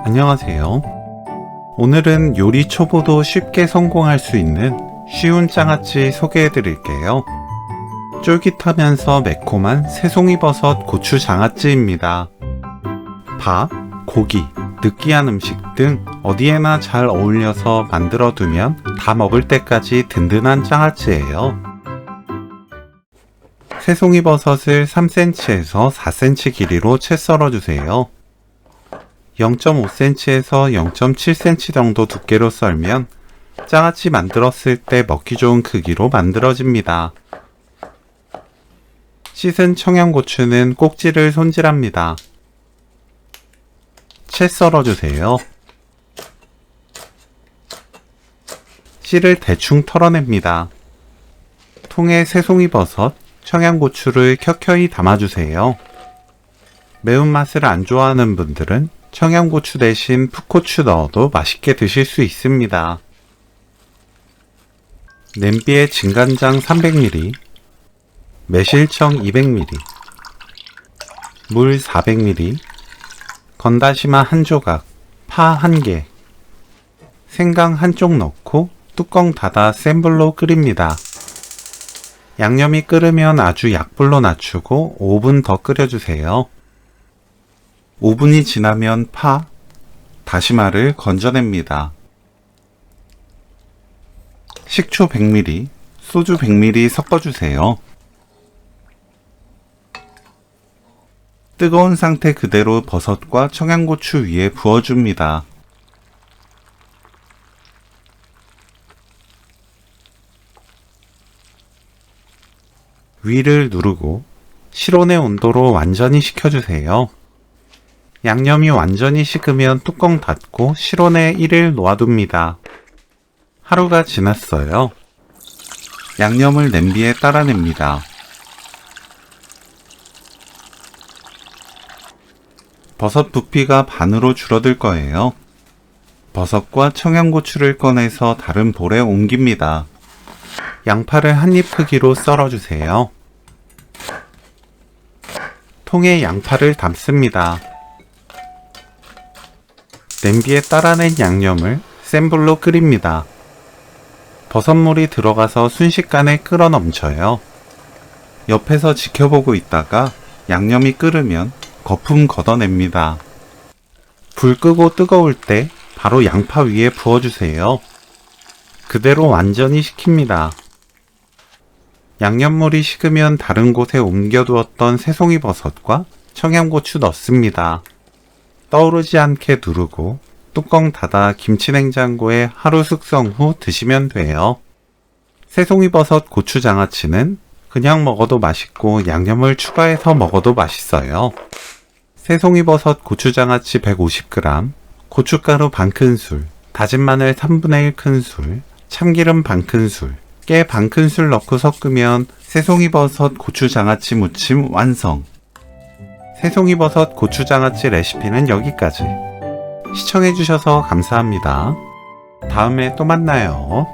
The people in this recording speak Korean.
안녕하세요. 오늘은 요리 초보도 쉽게 성공할 수 있는 쉬운 장아찌 소개해 드릴게요. 쫄깃하면서 매콤한 새송이버섯 고추 장아찌입니다. 밥, 고기, 느끼한 음식 등 어디에나 잘 어울려서 만들어 두면 다 먹을 때까지 든든한 장아찌예요. 새송이버섯을 3cm에서 4cm 길이로 채 썰어 주세요. 0.5cm에서 0.7cm 정도 두께로 썰면 장아찌 만들었을 때 먹기 좋은 크기로 만들어집니다. 씻은 청양고추는 꼭지를 손질합니다. 채 썰어주세요. 씨를 대충 털어냅니다. 통에 새송이버섯, 청양고추를 켜켜이 담아주세요. 매운맛을 안 좋아하는 분들은 청양고추 대신 풋고추 넣어도 맛있게 드실 수 있습니다. 냄비에 진간장 300ml, 매실청 200ml, 물 400ml, 건다시마 1조각, 파 1개, 생강 1쪽 넣고 뚜껑 닫아 센 불로 끓입니다. 양념이 끓으면 아주 약불로 낮추고 5분 더 끓여주세요. 5분이 지나면 파, 다시마를 건져냅니다. 식초 100ml, 소주 100ml 섞어주세요. 뜨거운 상태 그대로 버섯과 청양고추 위에 부어줍니다. 위를 누르고 실온의 온도로 완전히 식혀주세요. 양념이 완전히 식으면 뚜껑 닫고 실온에 1일 놓아둡니다. 하루가 지났어요. 양념을 냄비에 따라냅니다. 버섯 부피가 반으로 줄어들 거예요. 버섯과 청양고추를 꺼내서 다른 볼에 옮깁니다. 양파를 한입 크기로 썰어주세요. 통에 양파를 담습니다. 냄비에 따라낸 양념을 센 불로 끓입니다. 버섯물이 들어가서 순식간에 끓어 넘쳐요. 옆에서 지켜보고 있다가 양념이 끓으면 거품 걷어냅니다. 불 끄고 뜨거울 때 바로 양파 위에 부어주세요. 그대로 완전히 식힙니다. 양념물이 식으면 다른 곳에 옮겨두었던 새송이버섯과 청양고추 넣습니다. 떠오르지 않게 누르고 뚜껑 닫아 김치냉장고에 하루 숙성 후 드시면 돼요. 새송이버섯 고추장아찌는 그냥 먹어도 맛있고 양념을 추가해서 먹어도 맛있어요. 새송이버섯 고추장아찌 150g, 고춧가루 반큰술, 다진 마늘 3분의 1 큰술, 참기름 반큰술, 깨 반큰술 넣고 섞으면 새송이버섯 고추장아찌 무침 완성! 새송이버섯 고추장아찌 레시피는 여기까지. 시청해주셔서 감사합니다. 다음에 또 만나요.